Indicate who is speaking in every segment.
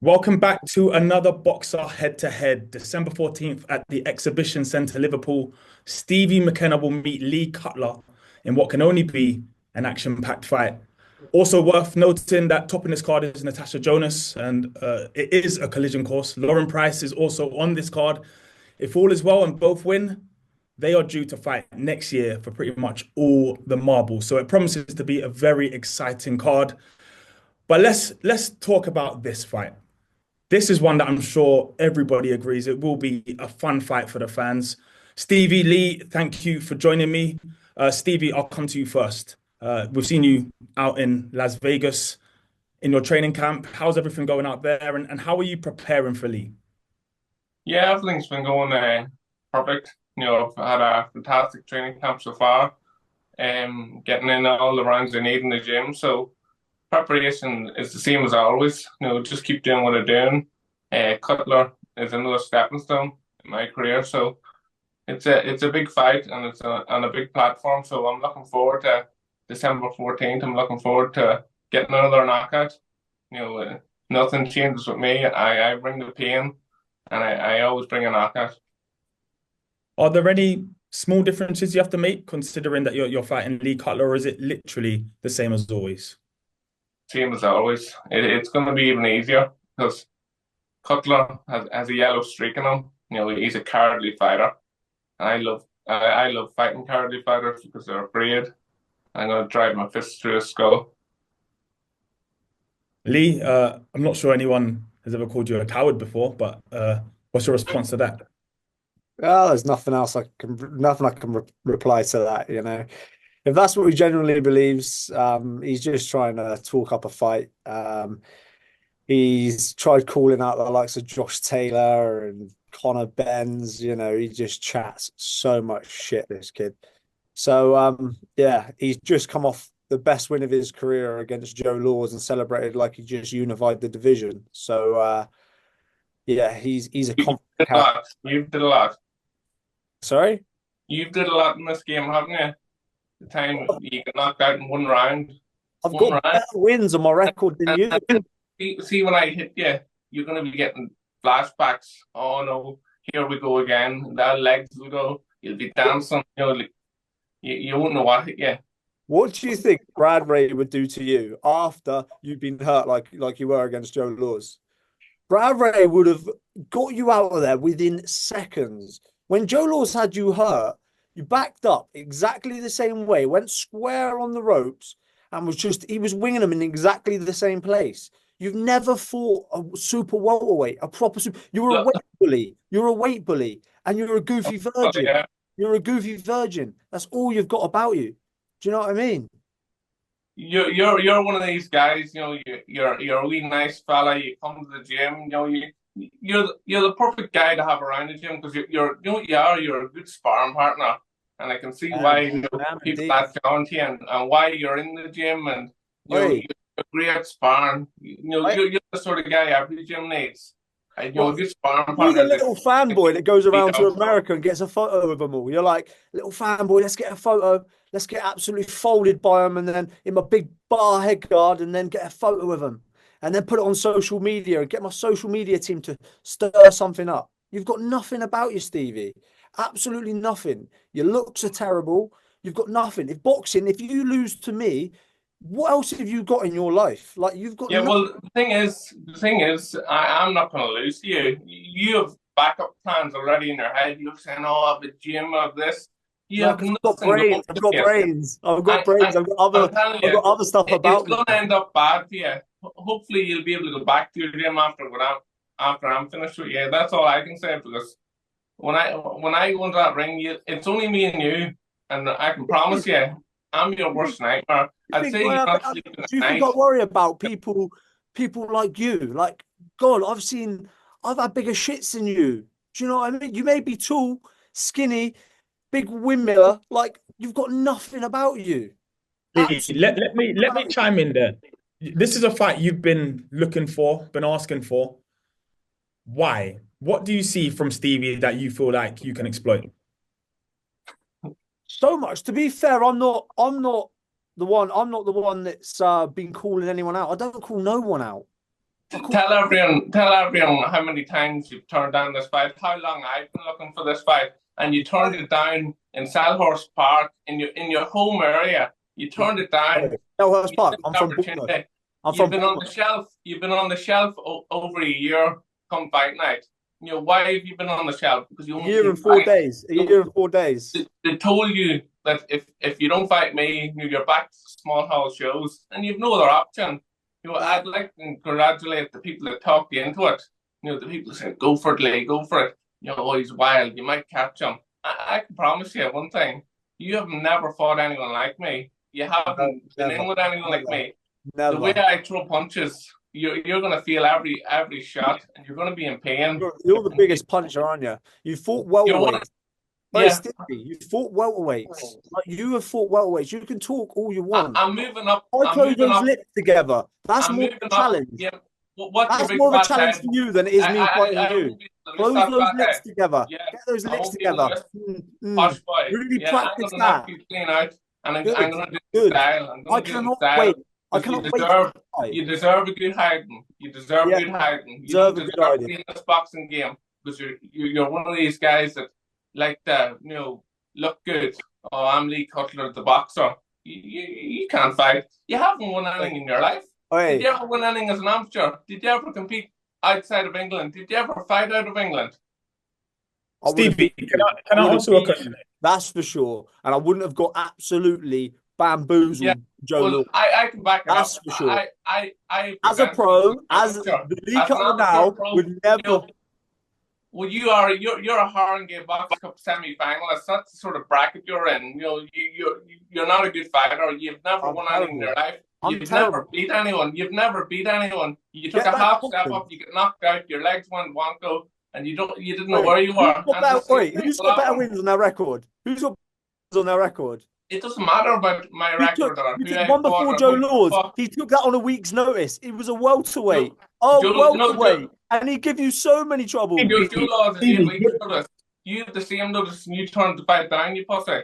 Speaker 1: Welcome back to another Boxer head-to-head. December 14th at the Exhibition Centre, Liverpool. Stevie McKenna will meet Lee Cutler in what can only be an action-packed fight. Also worth noting that topping this card is Natasha Jonas, and it is a collision course. Lauren Price is also on this card. If all is well and both win, they are due to fight next year for pretty much all the marbles. So it promises to be a very exciting card. But let's talk about this fight. This is one that I'm sure everybody agrees it will be a fun fight for the fans. Stevie Lee, thank you for joining me. Stevie, I'll come to you first. We've seen you out in Las Vegas in your training camp. How's everything going out there, and how are you preparing for Lee?
Speaker 2: Yeah, everything's been going perfect. I've had a fantastic training camp so far. Getting in all the rounds I need in the gym. So preparation is the same as always. Just keep doing what I'm doing. Cutler is another stepping stone in my career. So it's a big fight and it's on a big platform. So I'm looking forward to December 14th. I'm looking forward to getting another knockout. Nothing changes with me. I bring the pain and I always bring a knockout.
Speaker 1: Are there any small differences you have to make considering that you're fighting Lee Cutler, or is it literally the same as always?
Speaker 2: Same as always. It's going to be even easier because Cutler has a yellow streak in him. He's a cowardly fighter. And I love fighting cowardly fighters because they're afraid. I'm going to drive my fist through his skull.
Speaker 1: Lee, I'm not sure anyone has ever called you a coward before, but what's your response to that?
Speaker 3: Well, there's nothing I can reply to that, If that's what he genuinely believes, he's just trying to talk up a fight. He's tried calling out the likes of Josh Taylor and Connor Benz, he just chats so much shit, this kid. So yeah, he's just come off the best win of his career against Joe Laws and celebrated like he just unified the division. So yeah, he's a
Speaker 2: You
Speaker 3: confident
Speaker 2: did a
Speaker 3: character.
Speaker 2: lot. You did a lot.
Speaker 3: Sorry?
Speaker 2: You did a lot in this game, haven't you? The time you got knocked out in one round.
Speaker 3: I've
Speaker 2: One
Speaker 3: got
Speaker 2: round.
Speaker 3: better wins on my record than you.
Speaker 2: See, when I hit you, you're going to be getting flashbacks. Oh no, here we go again. That legs will go. You'll be dancing. Like, you won't know what hit you.
Speaker 3: What do you think Brad Ray would do to you after you've been hurt like you were against Joe Laws? Brad Ray would have got you out of there within seconds. When Joe Laws had you hurt, you backed up exactly the same way, went square on the ropes, and he was winging them in exactly the same place. You've never fought a super welterweight, a proper super. You're a
Speaker 2: Look,
Speaker 3: weight bully. You're a weight bully, and you're a goofy virgin.
Speaker 2: yeah,
Speaker 3: You're a goofy virgin. That's all you've got about you. Do you know what I mean?
Speaker 2: you're one of these guys. You're a wee nice fella. You come to the gym. You're the perfect guy to have around the gym because you know what you are. You're a good sparring partner, and I can see why people
Speaker 3: Indeed.
Speaker 2: latch on to you and why you're in the gym and
Speaker 3: Oi,
Speaker 2: you're a great sparring.
Speaker 3: I,
Speaker 2: You're the sort of guy every gym needs. A
Speaker 3: what?
Speaker 2: good sparring
Speaker 3: You the
Speaker 2: partner that
Speaker 3: little fanboy that goes
Speaker 2: beat
Speaker 3: around to
Speaker 2: up.
Speaker 3: America and gets a photo with them all. You're like, little fanboy, let's get a photo. Let's get absolutely folded by them and then in my big bar head guard and then get a photo with them. And then put it on social media and get my social media team to stir something up. You've got nothing about you, Stevie. Absolutely nothing. Your looks are terrible. You've got nothing. If you lose to me, what else have you got in your life? Like you've got
Speaker 2: Yeah,
Speaker 3: nothing.
Speaker 2: well, the thing is, I'm not going to lose to you. You have backup plans already in your head. You're saying, "Oh, I have a gym of this." You
Speaker 3: No,
Speaker 2: have
Speaker 3: because I've got
Speaker 2: nothing going
Speaker 3: brains. I've
Speaker 2: for
Speaker 3: got
Speaker 2: you.
Speaker 3: brains. I've got
Speaker 2: I,
Speaker 3: brains.
Speaker 2: I, I'm telling
Speaker 3: I've
Speaker 2: you,
Speaker 3: got other stuff
Speaker 2: it's
Speaker 3: about me.
Speaker 2: going to end up bad for you. Hopefully, you'll be able to go back to your gym after I'm finished with you. That's all I can say because when I go into that ring, it's only me and you, and I can promise you, I'm your
Speaker 3: You think,
Speaker 2: worst nightmare.
Speaker 3: you
Speaker 2: I'd
Speaker 3: think
Speaker 2: say you're not
Speaker 3: do
Speaker 2: sleeping at
Speaker 3: you think I
Speaker 2: night.
Speaker 3: worry about people like you? Like, God, I've had bigger shits than you. Do you know what I mean? You may be tall, skinny, big windmiller. Like, you've got nothing about you.
Speaker 1: Lee,
Speaker 3: Absolutely
Speaker 1: let me
Speaker 3: about you.
Speaker 1: chime in there. This is a fight you've been looking for, been asking for. Why? What do you see from Stevie that you feel like you can exploit?
Speaker 3: So much. To be fair, I'm not the one that's been calling anyone out. I don't call no one out.
Speaker 2: Tell everyone how many times you've turned down this fight, how long I've been looking for this fight, and you turned it down in Selhurst Park in your home area. You turned it down.
Speaker 3: Selhurst Park. I'm from Bournemouth.
Speaker 2: You've been on the shelf. You've been on the shelf over a year. Come fight night. You know why have you been on the shelf? Because you
Speaker 3: a year and 4 days. A year and 4 days.
Speaker 2: They told you that if you don't fight me, you're back to small hall shows, and you've no other option. You know, I'd like to congratulate the people that talked you into it. You know, the people that said, "Go for it, Lee, go for it." You know, oh, he's wild. You might catch him. I can promise you one thing: you have never fought anyone like me. You haven't been in with anyone like me.
Speaker 3: Never.
Speaker 2: The way I throw punches, you're gonna feel every shot, and you're gonna be in pain.
Speaker 3: You're the biggest puncher, aren't you? You fought welterweights. You fought welterweights. Like, you have fought welterweights. You can talk all you want.
Speaker 2: I'm moving up.
Speaker 3: I close those lips together. That's more of a challenge.
Speaker 2: Yeah.
Speaker 3: That's more of a challenge for you than it is me fighting you. Close those lips together.
Speaker 2: Yeah.
Speaker 3: Get those lips together. Really practice that.
Speaker 2: And I'm going to do style.
Speaker 3: I cannot wait. I cannot wait.
Speaker 2: You deserve a good hiding. You deserve a good hiding. You deserve to be in this boxing game because you're one of these guys that like to, you know, look good. Oh, I'm Lee Cutler, the boxer. You can't fight. You haven't won anything in your life. Did you ever win anything as an amateur? Did you ever compete outside of England? Did you ever fight out of England?
Speaker 1: Stevie, can I ask you a question?
Speaker 3: That's for sure. And I wouldn't have got absolutely bamboozled, Joe.
Speaker 2: Well, I can back it up.
Speaker 3: That's for sure.
Speaker 2: I
Speaker 3: as a pro, as the Lee Cutler now, would never.
Speaker 2: You know, well, you're a Haringey Box Cup semi-finalist. That's the sort of bracket you're in. You know, you're not a good fighter. You've never won anything in your life. You've never beat anyone. You've never beat anyone. You took a half step up, you get knocked out, your legs went wonko, and you didn't know where you were.
Speaker 3: Who's got better wins on their record? Who's got wins on their record?
Speaker 2: It doesn't matter about my record.
Speaker 3: He took one before Joe Laws. He took that on a week's notice. It was a welterweight. Welterweight. And he gave you so many trouble.
Speaker 2: Joe Laws is 8 weeks notice. You have the same notice and you turned the fight down, you pussy.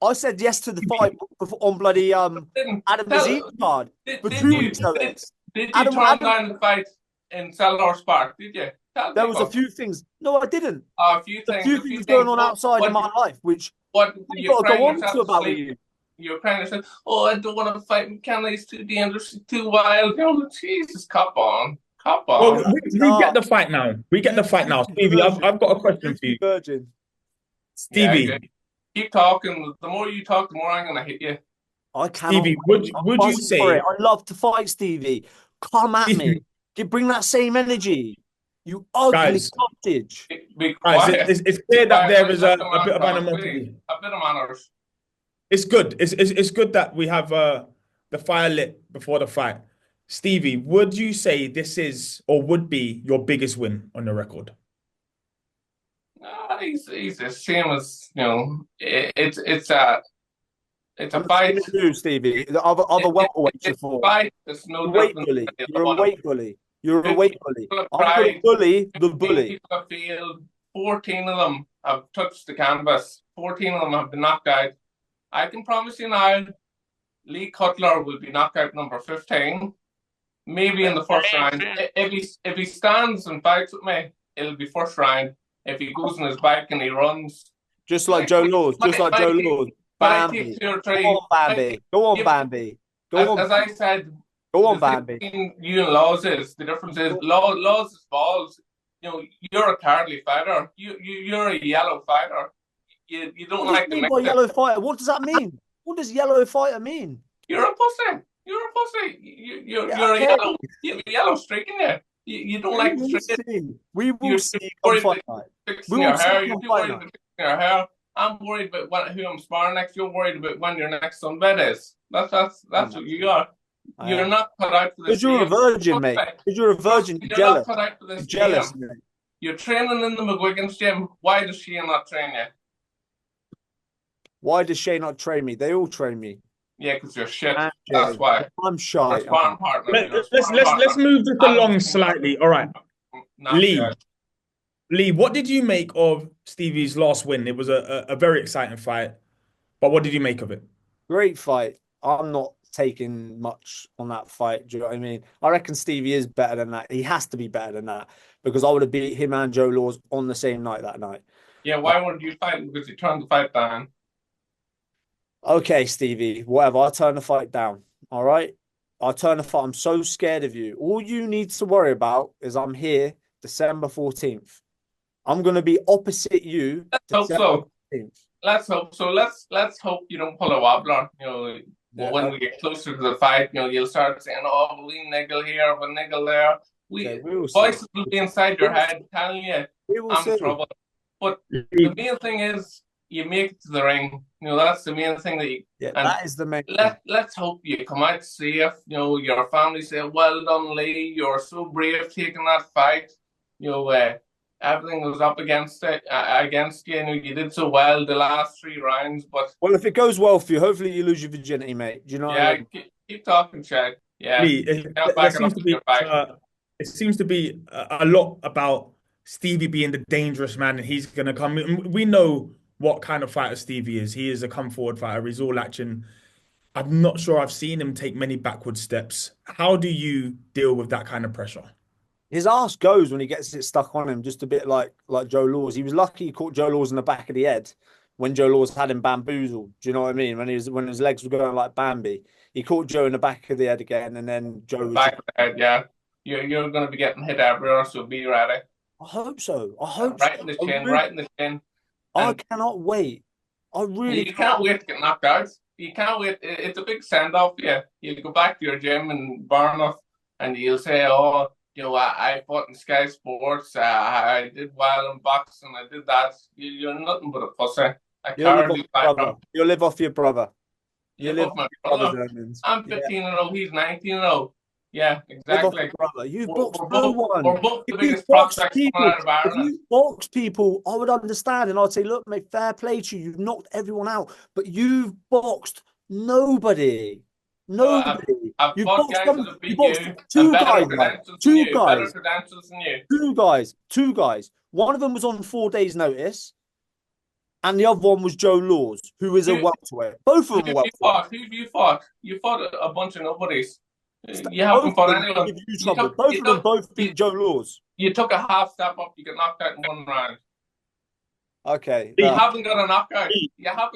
Speaker 3: I said yes to the fight on bloody Adam Bazine card for 2 weeks notice.
Speaker 2: Did you turn down the fight in Selhurst Park? Did you?
Speaker 3: There was a few things. No, I didn't.
Speaker 2: A few things
Speaker 3: going on outside in my life, which
Speaker 2: you
Speaker 3: got to go on to about you.
Speaker 2: You're crying yourself, oh, I don't want to fight McKenna. He's too dangerous, he's too wild. Oh, Jesus, cop on.
Speaker 1: Well, we get the fight now. We get the fight now. Stevie, I've got a question for you.
Speaker 3: Virgin.
Speaker 1: Stevie.
Speaker 2: Yeah, keep talking. The more you talk, the more I'm going to hit you.
Speaker 3: I cannot.
Speaker 1: Stevie, would you say...
Speaker 3: I'd love to fight, Stevie. Come at me. Bring that same energy. You ugly cottage.
Speaker 1: Guys, it's clear that there is a bit of animosity.
Speaker 2: A bit of manners.
Speaker 1: It's good. It's good that we have the fire lit before the fight. Stevie, would you say this is or would be your biggest win on the record?
Speaker 2: He's the same as, you know, it's a fight.
Speaker 3: Stevie, the other welterweights you fought.
Speaker 2: Fight. It's no
Speaker 3: weight bully. You're a weight bully. You're a weight bully. I'm going to bully the bully.
Speaker 2: People have failed. 14 of them have touched the canvas. 14 of them have been knocked out. I can promise you now, Lee Cutler will be knockout number 15. Maybe in the first round. If he stands and fights with me, it'll be first round. If he goes on his bike and he runs.
Speaker 3: Just like Joe Laws. Bambi. Go on, Bambi. Go on, Bambi.
Speaker 2: As I said,
Speaker 3: go on, Bambi.
Speaker 2: You and Laws is the difference is Laws is balls. You know, you're a cowardly fighter. You're a yellow fighter. You don't like the
Speaker 3: by yellow fighter. What does that mean? What does yellow fighter mean?
Speaker 2: You're a pussy. You're a pussy. You're a yellow. You have a yellow streak in you. You don't like the streak.
Speaker 3: We will see on fight night.
Speaker 2: Fixing your hair. You're too worried about fixing your hair. I'm worried about who I'm sparring next. You're worried about when your next sunbed is. That's what you are. You're not cut out for this.
Speaker 3: Because you're a virgin, mate. Because you're a virgin. You're jealous.
Speaker 2: Not cut out for this.
Speaker 3: You're jealous, mate.
Speaker 2: You're training in the McGuigan's gym. Why does she not train you?
Speaker 3: Why does Shay not train me? They all train me.
Speaker 2: Yeah, because you're shit. That's why.
Speaker 3: I'm shy.
Speaker 1: Let's move this along slightly. All right. Lee, what did you make of Stevie's last win? It was a very exciting fight. But what did you make of it?
Speaker 3: Great fight. I'm not taking much on that fight. Do you know what I mean? I reckon Stevie is better than that. He has to be better than that because I would have beat him and Joe Laws on the same night that night.
Speaker 2: Yeah, why wouldn't you fight? Because you turned the fight down.
Speaker 3: Okay, Stevie, whatever. I turn the fight down. All right. I turn the fight. I'm so scared of you. All you need to worry about is I'm here December 14th. I'm gonna be opposite you.
Speaker 2: Let's hope so. 14th. Let's hope so. Let's hope you don't pull a wobbler. You know, when we get closer to the fight, you know, you'll start saying, "Oh, we niggle here, we niggle there." Voices will be inside your head telling you, "I'm in trouble." But the main thing is you make it to the ring. You know, that's the main thing
Speaker 3: that is the main
Speaker 2: let's hope you come out safe. You know, your family say, "Well done, Lee. You're so brave taking that fight." You know, everything was up against you. You know, you did so well the last 3 rounds. But
Speaker 3: if it goes well for you, hopefully you lose your virginity, mate. Do you know?
Speaker 2: Yeah, what I mean? keep talking, Chad. Yeah,
Speaker 1: Lee, it seems to be a lot about Stevie being the dangerous man, and he's going to come. We know what kind of fighter Stevie is. He is a come forward fighter. He's all action. I'm not sure I've seen him take many backward steps. How do you deal with that kind of pressure?
Speaker 3: His ass goes when he gets it stuck on him, just a bit like Joe Laws. He was lucky he caught Joe Laws in the back of the head when Joe Laws had him bamboozled. Do you know what I mean? When his legs were going like Bambi, he caught Joe in the back of the head again, and then Joe was
Speaker 2: back of the head. Yeah, you're going to be getting hit everywhere, so be ready.
Speaker 3: I hope so. I hope
Speaker 2: right in the chin, right in the chin.
Speaker 3: I cannot wait. I really
Speaker 2: can't wait to get knocked out. You can't wait. It's a big send off. Yeah, you'll go back to your gym in Bournemouth, and you'll say, "Oh, you know, I fought in Sky Sports. I did well in boxing. I did that." You're nothing but a pussy.
Speaker 3: You'll live off your brother.
Speaker 2: You live off my brother. I'm 15-0. He's 19-0. Yeah, exactly.
Speaker 3: You box no one.
Speaker 2: We're both the biggest prospects coming out of Ireland.
Speaker 3: If you box people, I would understand, and I'd say, "Look, mate, fair play to you. You've knocked everyone out, but you've boxed nobody." Nobody.
Speaker 2: You boxed two
Speaker 3: guys. One of them was on 4 days' notice, and the other one was Joe Laws, who is a welterweight. Both of them were welterweight.
Speaker 2: Who have you fought? You fought a bunch of nobodies. You haven't fought anyone.
Speaker 3: Both of them beat Joe Laws.
Speaker 2: You took a half step up, you got knocked out in 1 round.
Speaker 3: Okay.
Speaker 2: You haven't got a knockout.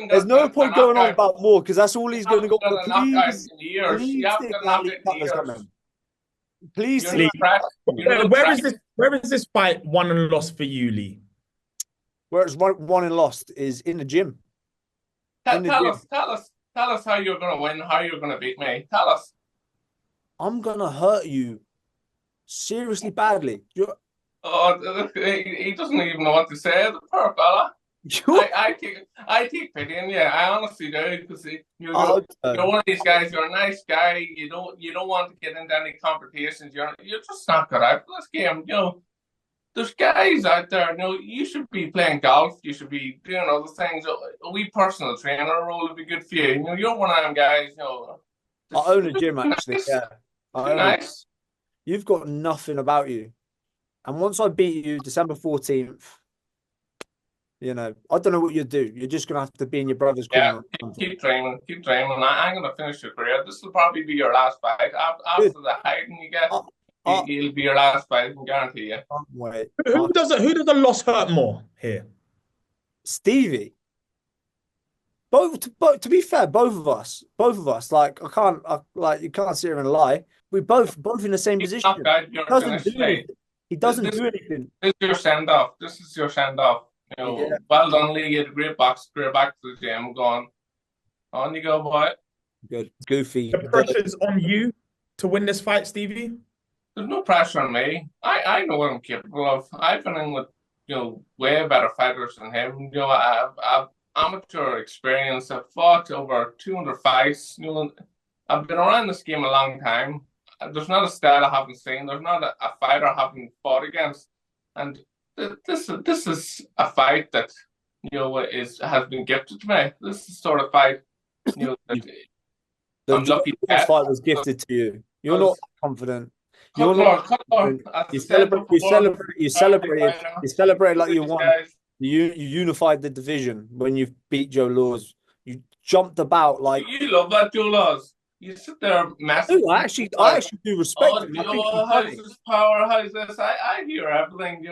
Speaker 3: There's no point going on about more because that's all he's going to go for.
Speaker 2: You haven't got a knockout in years.
Speaker 3: Please,
Speaker 1: where is this fight won and lost for you, Lee?
Speaker 3: Where it's won and lost is in the gym.
Speaker 2: Tell us how you're going to win, how you're going to beat me. Tell us.
Speaker 3: I'm going to hurt you seriously badly.
Speaker 2: Oh, he doesn't even know what to say. The poor fella. I take pity in you. I honestly do, because you're one of these guys. You're a nice guy. You don't want to get into any confrontations. You're just not good out for this game. You know, there's guys out there. You know, you should be playing golf. You should be doing other things. A wee personal trainer role would be good for you. You know, you're one of them guys. You know,
Speaker 3: I own a gym actually.
Speaker 2: Nice.
Speaker 3: Yeah,
Speaker 2: nice.
Speaker 3: You've got nothing about you. And once I beat you, December 14th, you know, I don't know what you'd do. You're just going to have to be in your brother's corner.
Speaker 2: Yeah, keep training. I'm going to finish your career. This will probably be your last fight. After the hiding you get, it'll be your last fight, I can guarantee you.
Speaker 3: Wait.
Speaker 1: Who does the loss hurt more here?
Speaker 3: Stevie. To be fair, both of us. Like you can't sit here and lie. We both in the same position. He doesn't do anything.
Speaker 2: This is your send off. You know, well done, Lee. You had a great box career. Back to the gym. On you go, boy.
Speaker 3: Good, goofy.
Speaker 1: The pressure's on you to win this fight, Stevie.
Speaker 2: There's no pressure on me. I know what I'm capable of. I've been in with way better fighters than him. You know, I've amateur experience. I've fought over 200 fights. You know, I've been around this game a long time. There's not a style I haven't seen. There's not a fighter I haven't fought against. And this is a fight that has been gifted to me. This is the sort of fight that I'm lucky to get.
Speaker 3: Fight was gifted to you. You're not confident.
Speaker 2: You're not.
Speaker 3: You celebrate like you won. You unified the division when you beat Joe Laws. You jumped about like
Speaker 2: you love that Joe Laws. you sit there messing.
Speaker 3: Oh, I actually do respect
Speaker 2: Oh,
Speaker 3: him. I think he's
Speaker 2: Joe, how's
Speaker 3: funny
Speaker 2: this power? How's this? I hear everything.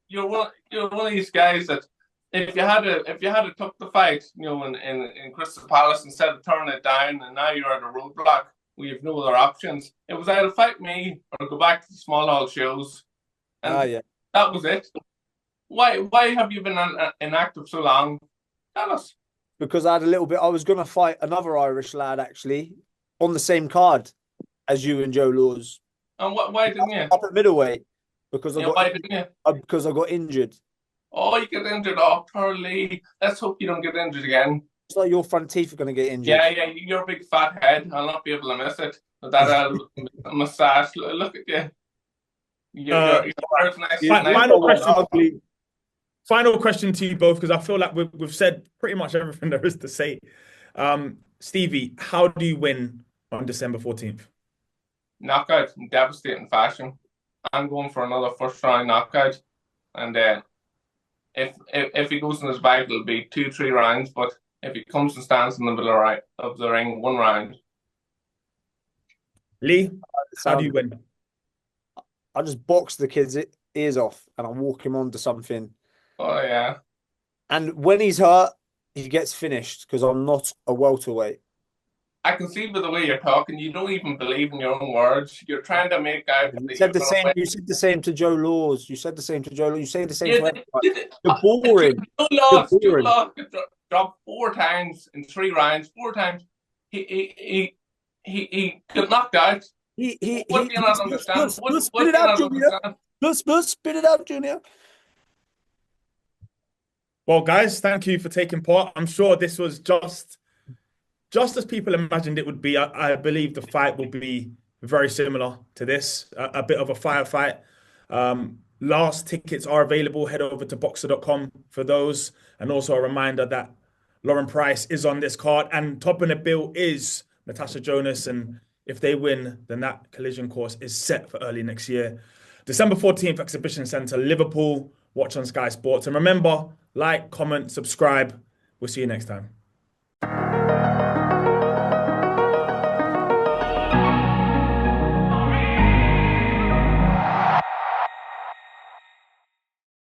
Speaker 2: You're one of these guys that if you had took the fight, in Crystal Palace instead of turning it down, and now you're at a roadblock, we have no other options. It was either fight me or go back to the small hall shows, and
Speaker 3: yeah.
Speaker 2: that was it. Why have you been inactive so long? Tell us.
Speaker 3: Because I had a little bit. I was going to fight another Irish lad actually on the same card as you and Joe Laws.
Speaker 2: And why didn't you?
Speaker 3: Up at middleweight because
Speaker 2: Why didn't you?
Speaker 3: Because I got injured.
Speaker 2: Oh, you get injured. Oh, Pearly. Let's hope you don't get injured again.
Speaker 3: It's like your front teeth are going to get injured.
Speaker 2: Yeah, your big fat head. I'll not be able to miss it. With that mustache. Look at you. Your hair's nice.
Speaker 1: Final question to you both, because I feel like we've said pretty much everything there is to say. Stevie, how do you win on December 14th?
Speaker 2: Knockout in devastating fashion. I'm going for another first round knockout. And if he goes in his bag, it'll be 2-3 rounds. But if he comes and stands in the middle of the ring, 1 round.
Speaker 1: Lee, how do you win?
Speaker 3: I just box the kid's ears off and I walk him onto something.
Speaker 2: Oh, yeah.
Speaker 3: And when he's hurt, he gets finished because I'm not a welterweight.
Speaker 2: I can see by the way you're talking, you don't even believe in your own words. You're trying to make out.
Speaker 3: You said the same. You said the same to Joe Laws. You said the same to Joe Laws. You say the same to everybody. You're boring.
Speaker 2: Joe Laws dropped 4 times in 3 rounds. 4 times. He got knocked out. What do you not understand?
Speaker 3: Spit it out, Junior. Spit it out, Junior.
Speaker 1: Well, guys, thank you for taking part. I'm sure this was just as people imagined it would be. I believe the fight will be very similar to this, a bit of a firefight. Last tickets are available. Head over to boxer.com for those. And also a reminder that Lauren Price is on this card. And topping the bill is Natasha Jonas. And if they win, then that collision course is set for early next year. December 14th, Exhibition Centre, Liverpool. Watch on Sky Sports. And remember, like, comment, subscribe. We'll see you next time.